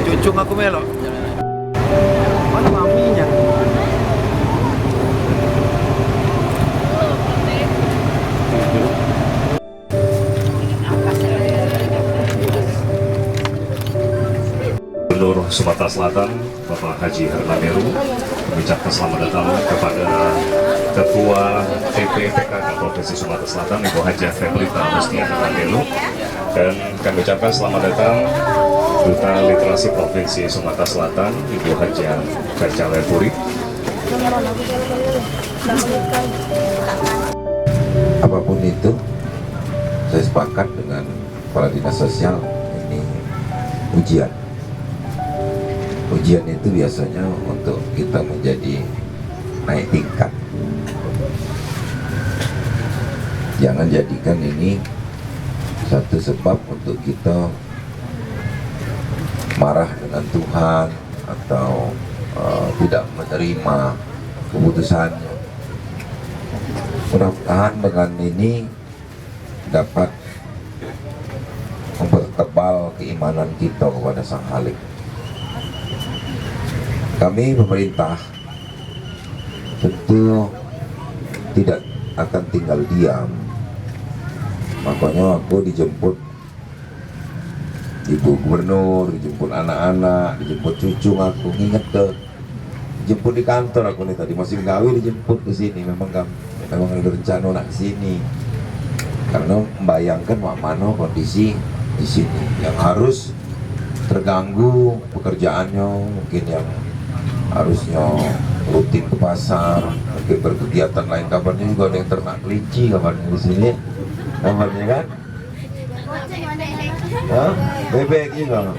Cucung aku melok. Mana maminya? Gubernur Sumatera Selatan Bapak Haji Hermanderu mengucapkan selamat datang kepada Ketua TPPKK Provinsi Sumatera Selatan Ibu Haja Febrita Agustina Hermanderu, dan kami ucapkan selamat datang Duta Literasi Provinsi Sumatera Selatan Ibu Haja Kacale Puri. Apapun itu, saya sepakat dengan kepala dinas sosial, ini ujian. Ujian itu biasanya untuk kita menjadi naik tingkat. Jangan jadikan ini satu sebab untuk kita marah dengan Tuhan atau tidak menerima keputusannya. Mudah-mudahan dengan ini dapat mempertebal keimanan kita kepada Sang Khalik. Kami pemerintah tentu tidak akan tinggal diam. Makanya aku dijemput Ibu Gubernur, dijemput anak-anak, dijemput cucu aku, nginget ke jemput di kantor aku nih tadi, masih gawe dijemput ke sini. Memang ada rencana nak ke sini. Karena membayangkan mana kondisi di sini yang harus terganggu pekerjaannya, mungkin yang harusnya rutin ke pasar, mungkin berkegiatan lain. Kabarnya juga ada yang ternak kelinci kabarnya di sini. Kabarnya kan? Hah? Bebek juga.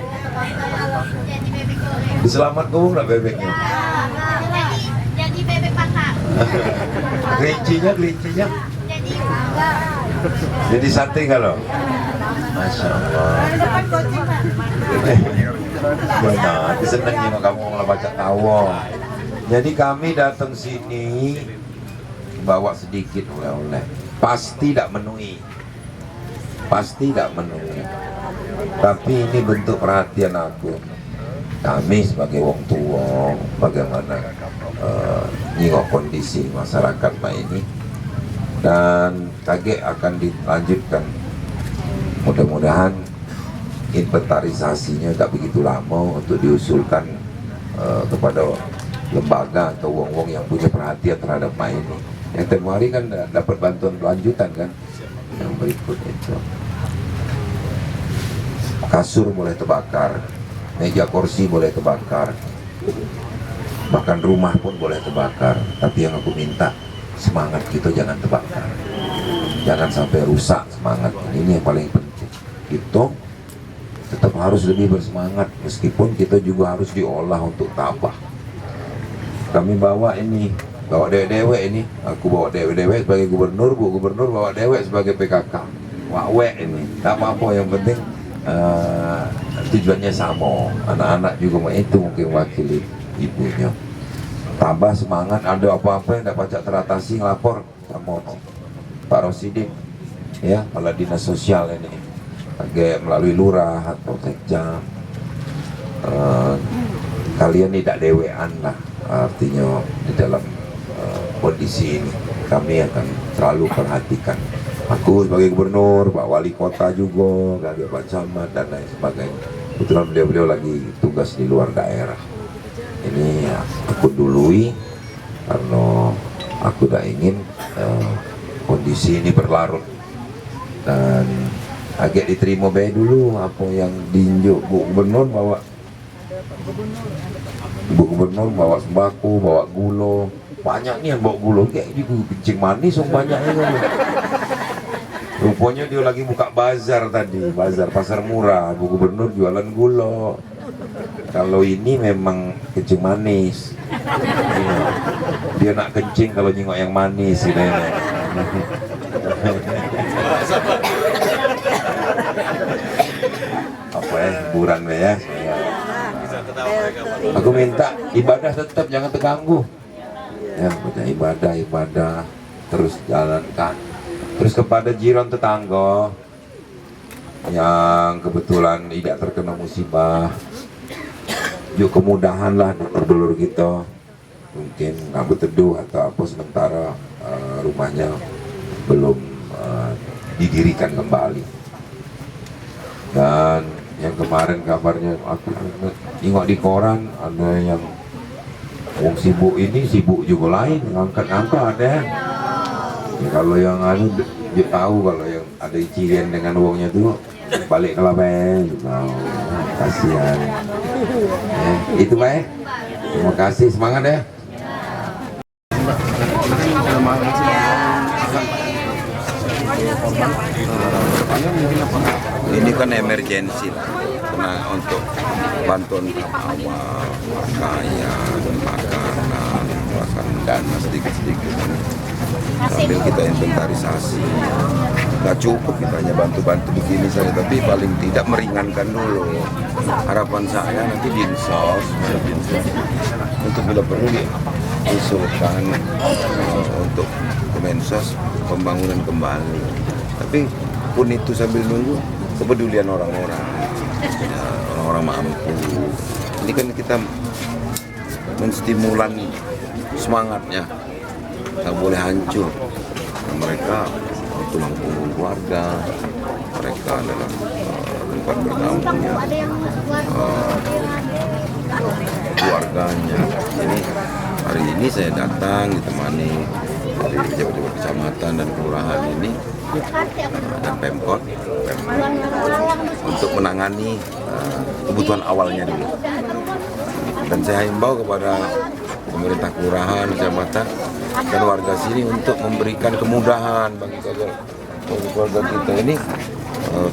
Diselamat kau nggak bebeknya? Jadi bebek pasar. Kelincinya? Jadi sate kalau? Masya Allah. Benar, seneng juga kamu baca tawa. Jadi kami datang sini bawa sedikit oleh-oleh. Pasti tidak memenuhi. Tapi ini bentuk perhatian aku. Kami sebagai wong tua, bagaimana nyingok kondisi masyarakat Pak ini, dan kaget akan dilanjutkan. Mudah-mudahan inventarisasinya tak begitu lama untuk diusulkan kepada lembaga atau wong-wong yang punya perhatian terhadap Pak ini. Yang tempoh hari kan dapat bantuan lanjutan kan. Yang berikut itu, kasur boleh terbakar, meja kursi boleh terbakar, bahkan rumah pun boleh terbakar. Tapi yang aku minta, semangat kita jangan terbakar, jangan sampai rusak semangat. Ini yang paling penting. Kita tetap harus lebih bersemangat, meskipun kita juga harus diolah untuk tabah. Kami bawa ini, bawa dewek-dewek ini. Aku bawa dewek-dewek sebagai gubernur, Bu Gubernur bawa dewek sebagai PKK. Wak-wek ini, tak apa-apa, yang penting tujuannya sama. Anak-anak juga itu mungkin wakili ibunya. Tambah semangat, ada apa-apa yang tak pacak teratasi, ngelapor sama Pak Rosidin, ya, kepala dinas sosial ini, melalui lurah atau sekja. Kalian tidak dewean lah, artinya di dalam kondisi ini kami akan selalu perhatikan. Aku sebagai gubernur, Pak Wali Kota juga, Pak Camat dan lain sebagainya. Kebetulan beliau lagi tugas di luar daerah. Ini ya, aku dului karena aku tidak ingin kondisi ini berlarut, dan agak diterima baik dulu apa yang diinjuk. Bu Gubernur bawa sembako, bawa gula, banyak nih yang bawa gula, kayak juga kencing manis yang banyaknya kan. Rupanya dia lagi buka bazar tadi, bazar pasar murah. Bu Gubernur jualan gula. Kalau ini memang kencing manis. Iya. Dia nak kencing kalau nyengok yang manis gitu ya. Apa ya, hiburan ya. Aku minta ibadah tetap jangan terganggu. Ya, ibadah terus jalankan. Terus kepada jiran tetangga yang kebetulan tidak terkena musibah, yuk kemudahanlah dulur kita, mungkin rambut teduh atau apa sementara rumahnya belum didirikan kembali. Dan yang kemarin kabarnya aku tengok di koran ada yang wong sibuk ini sibuk juga lain ngangkat-ngangkat ada. Ya, kalau yang dia tahu kalau yang ada ician dengan uangnya tuh balik ke Laben juga. Kasihan. Ya, itu baik. Terima kasih, semangat ya. Ini kan emergensi lah, karena untuk bantuan awal, pakaian, makanan, bahkan dana sedikit-sedikit. Sambil kita inventarisasi, nggak cukup kita hanya bantu-bantu begini saja, tapi paling tidak meringankan dulu. Harapan saya nanti dinsos untuk bila perlu diusulkan untuk Kemensos pembangunan kembali. Tapi pun itu sambil nunggu kepedulian orang-orang, ya, orang-orang mampu. Ini kan kita menstimulan semangatnya. Tak boleh hancur. Mereka tulang punggung keluarga, mereka adalah tempat bernaungnya keluarganya. Ini hari ini saya datang ditemani dari pejabat-pejabat kecamatan dan kelurahan ini dan Pemkot untuk menangani kebutuhan awalnya dulu. Dan saya himbau kepada pemerintah kelurahan, kecamatan dan warga sini untuk memberikan kemudahan bagi keluarga kita ini,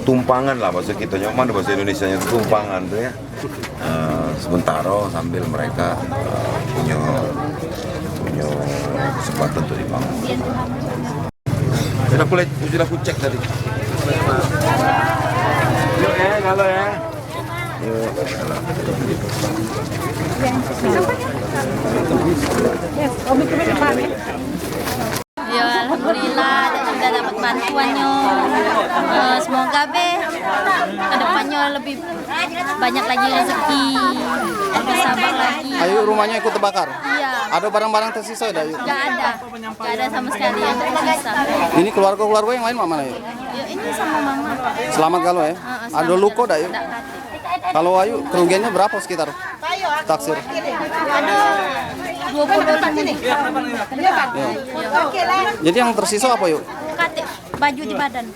tumpangan lah bahasa kita, nyaman bahasa Indonesia nya tumpangan tuh ya, sementara sambil mereka punya kesempatan untuk dibangun. Sudah aku cek tadi. Yuk ya, kalau ya. Yuk. Ya alhamdulillah sudah dapat bantuannya. Semoga kedepannya lebih banyak lagi rezeki, lebih sabar lagi. Ayu rumahnya ikut terbakar? Iya. Ada barang-barang tersisa ada Ayu? Nggak ada sama sekali yang tersisa. Ini keluarga-keluarga yang lain mana Ayu? Ya, ini sama mama. Selamat kalau ya? Ada luka dah Ayu? Kalau Ayu kerugiannya berapa sekitar? Taksir? Ada 20 Ya. Jadi yang tersisa apa Ayu? baju di badan.